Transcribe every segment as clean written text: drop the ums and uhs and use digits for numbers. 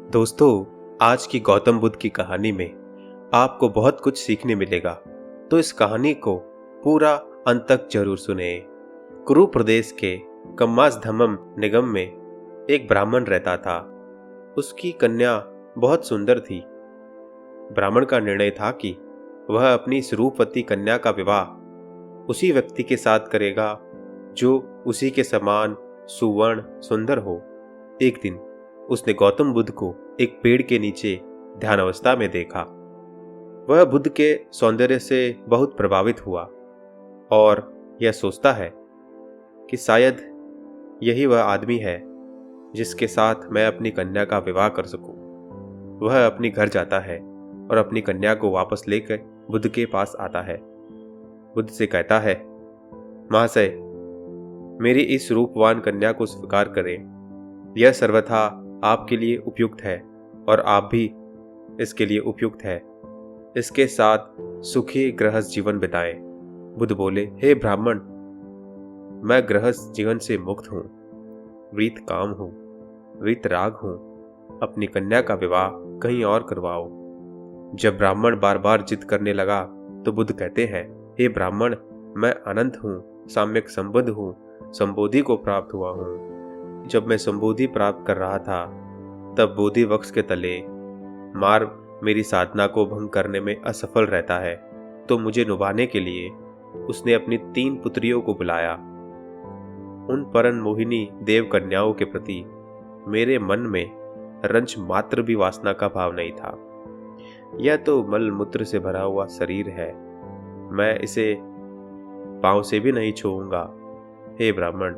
दोस्तों, आज की गौतम बुद्ध की कहानी में आपको बहुत कुछ सीखने मिलेगा, तो इस कहानी को पूरा अंत तक जरूर सुने। कुरु प्रदेश के कम्मासधम्मम निगम में एक ब्राह्मण रहता था। उसकी कन्या बहुत सुंदर थी। ब्राह्मण का निर्णय था कि वह अपनी इस रूपवती कन्या का विवाह उसी व्यक्ति के साथ करेगा जो उसी के समान सुवर्ण सुंदर हो। एक दिन उसने गौतम बुद्ध को एक पेड़ के नीचे ध्यानावस्था में देखा। वह बुद्ध के सौंदर्य से बहुत प्रभावित हुआ और यह सोचता है कि शायद यही वह आदमी है जिसके साथ मैं अपनी कन्या का विवाह कर सकूं। वह अपने घर जाता है और अपनी कन्या को वापस लेकर बुद्ध के पास आता है। बुद्ध से कहता है, महाशय, मेरी इस रूपवान कन्या को स्वीकार करें। यह सर्वथा आपके लिए उपयुक्त है और आप भी इसके लिए उपयुक्त है। इसके साथ सुखी गृहस्थ जीवन बिताएं। बुद्ध बोले, हे ब्राह्मण, मैं गृहस्थ जीवन से मुक्त हूं, वीत काम हूं, वीत राग हूं। अपनी कन्या का विवाह कहीं और करवाओ। जब ब्राह्मण बार बार जिद करने लगा तो बुद्ध कहते हैं, हे ब्राह्मण, मैं अनंत हूं, साम्यक संबुद्ध हूं, संबोधि को प्राप्त हुआ हूं। जब मैं संबोधि प्राप्त कर रहा था तब बोधि वृक्ष के तले मार मेरी साधना को भंग करने में असफल रहता है, तो मुझे नुभाने के लिए उसने अपनी 3 पुत्रियों को बुलाया। उन परम मोहिनी देव कन्याओं के प्रति मेरे मन में रंच मात्र भी वासना का भाव नहीं था। यह तो मल मूत्र से भरा हुआ शरीर है, मैं इसे पांव से भी नहीं छूऊंगा। हे ब्राह्मण,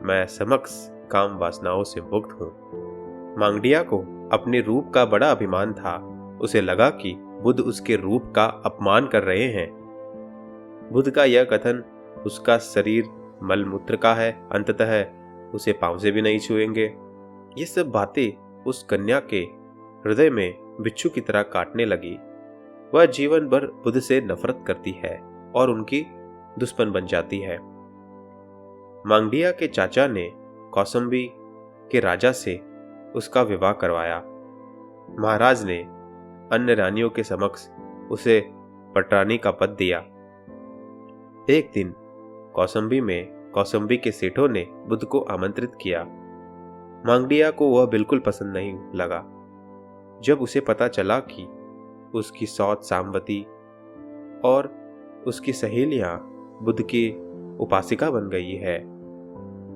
मैं समक्ष काम वासनाओं से मुक्त हूं। मांगडिया को अपने रूप का बड़ा अभिमान था। उसे लगा कि बुद्ध उसके रूप का अपमान कर रहे हैं। बुद्ध का यह कथन उसका शरीर मलमूत्र का है, अंततः उसे पांव से भी नहीं छुएंगे। ये सब बातें उस कन्या के हृदय में बिच्छू की तरह काटने लगी। वह जीवन भर बुद्ध से नफरत करती है और उनकी दुश्मन बन जाती है। मांगडिया के चाचा ने कौसंबी के राजा से उसका विवाह करवाया। महाराज ने अन्य रानियों के समक्ष उसे पटरानी का पद दिया। एक दिन कौसंबी में कौसंबी के सेठों ने बुद्ध को आमंत्रित किया। मांगडिया को वह बिल्कुल पसंद नहीं लगा। जब उसे पता चला कि उसकी सौत सामवती और उसकी सहेलियां बुद्ध की उपासिका बन गई है,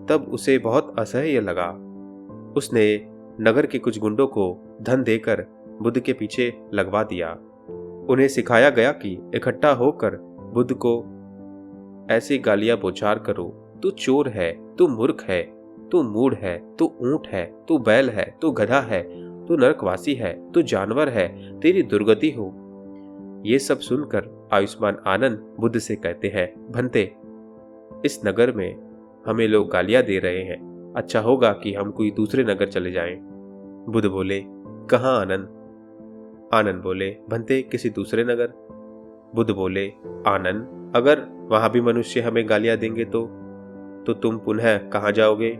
तब उसे बहुत असह्य लगा। उसने नगर के कुछ गुंडों को धन देकर बुद्ध के पीछे लगवा दिया। उन्हें सिखाया गया कि इकट्ठा होकर बुद्ध को ऐसी गालियां बौछार करो, तू चोर है, तू मूर्ख है, तू मूढ़ है, तू ऊंट है, तू बैल है, तू गधा है, तू नरकवासी है, तू जानवर है, तेरी दुर्गति हो। ये सब सुनकर आयुष्मान आनंद बुद्ध से कहते हैं, भंते, इस नगर में हमें लोग गालियां दे रहे हैं, अच्छा होगा कि हम कोई दूसरे नगर चले जाएं। बुद्ध बोले, कहाँ आनंद? आनंद बोले, भंते, किसी दूसरे नगर। बुद्ध बोले, आनंद, अगर वहां भी मनुष्य हमें गालियां देंगे तो तुम पुनः कहाँ जाओगे?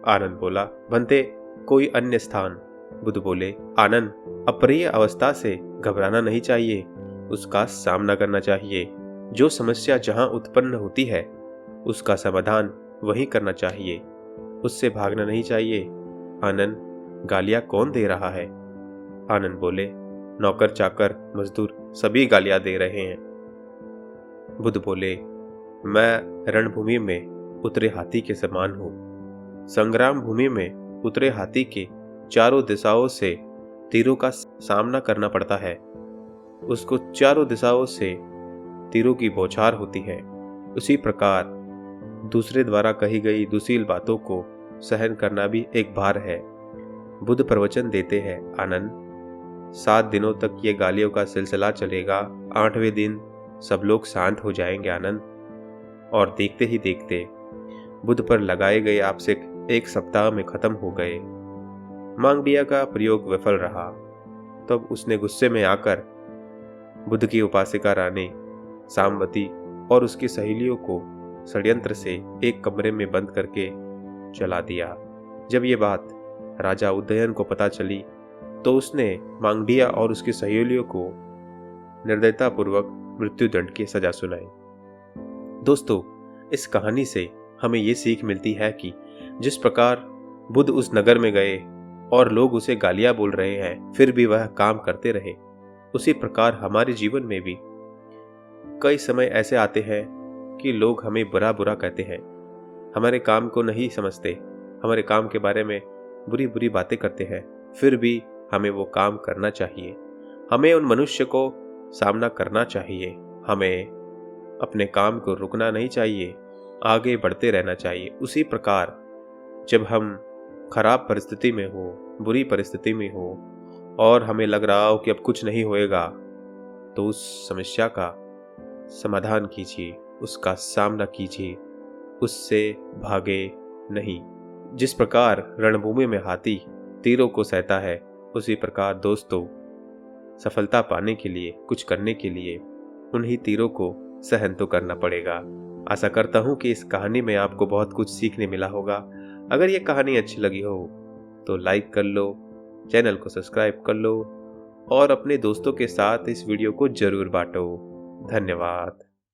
आनंद बोला, भंते, कोई अन्य स्थान। बुद्ध बोले, आनंद, अप्रिय अवस्था से घबराना नहीं चाहिए, उसका सामना करना चाहिए। जो समस्या जहां उत्पन्न होती है उसका समाधान वहीं करना चाहिए, उससे भागना नहीं चाहिए। आनंद, गालियां कौन दे रहा है? आनंद बोले, नौकर चाकर मजदूर सभी गालियां दे रहे हैं। बुद्ध बोले, मैं रणभूमि में उतरे हाथी के समान हूं। संग्राम भूमि में उतरे हाथी के चारों दिशाओं से तीरों का सामना करना पड़ता है। उसको चारों दिशाओं से तीरों की बौछार होती है। उसी प्रकार दूसरे द्वारा कही गई दुशील बातों को सहन करना भी एक भार है। बुद्ध प्रवचन देते हैं, आनंद, 7 दिनों तक ये गालियों का सिलसिला चलेगा। 8वें दिन सब लोग शांत हो जाएंगे आनंद। और देखते ही देखते बुद्ध पर लगाए गए आक्षेप 1 सप्ताह में खत्म हो गए। मांगडिया का प्रयोग विफल रहा। तब उसने गुस्से में आकर बुद्ध की उपासिका रानी सामवती और उसकी सहेलियों को षड्यंत्र से एक कमरे में बंद करके चला दिया। जब ये बात राजा उदयन को पता चली तो उसने मांगडिया और उसकी सहेलियों को निर्दयतापूर्वक मृत्युदंड की सजा सुनाई। दोस्तों, इस कहानी से हमें ये सीख मिलती है कि जिस प्रकार बुद्ध उस नगर में गए और लोग उसे गालियां बोल रहे हैं फिर भी वह काम करते रहे, उसी प्रकार हमारे जीवन में भी कई समय ऐसे आते हैं कि लोग हमें बुरा बुरा कहते हैं, हमारे काम को नहीं समझते, हमारे काम के बारे में बुरी बुरी बातें करते हैं, फिर भी हमें वो काम करना चाहिए। हमें उन मनुष्य को सामना करना चाहिए, हमें अपने काम को रुकना नहीं चाहिए, आगे बढ़ते रहना चाहिए। उसी प्रकार जब हम खराब परिस्थिति में हो, बुरी परिस्थिति में हो और हमें लग रहा हो कि अब कुछ नहीं होएगा, तो उस समस्या का समाधान कीजिए, उसका सामना कीजिए, उससे भागे नहीं। जिस प्रकार रणभूमि में हाथी तीरों को सहता है, उसी प्रकार दोस्तों सफलता पाने के लिए, कुछ करने के लिए उन्हीं तीरों को सहन तो करना पड़ेगा। आशा करता हूँ कि इस कहानी में आपको बहुत कुछ सीखने मिला होगा। अगर ये कहानी अच्छी लगी हो तो लाइक कर लो, चैनल को सब्सक्राइब कर लो और अपने दोस्तों के साथ इस वीडियो को जरूर बांटो। धन्यवाद।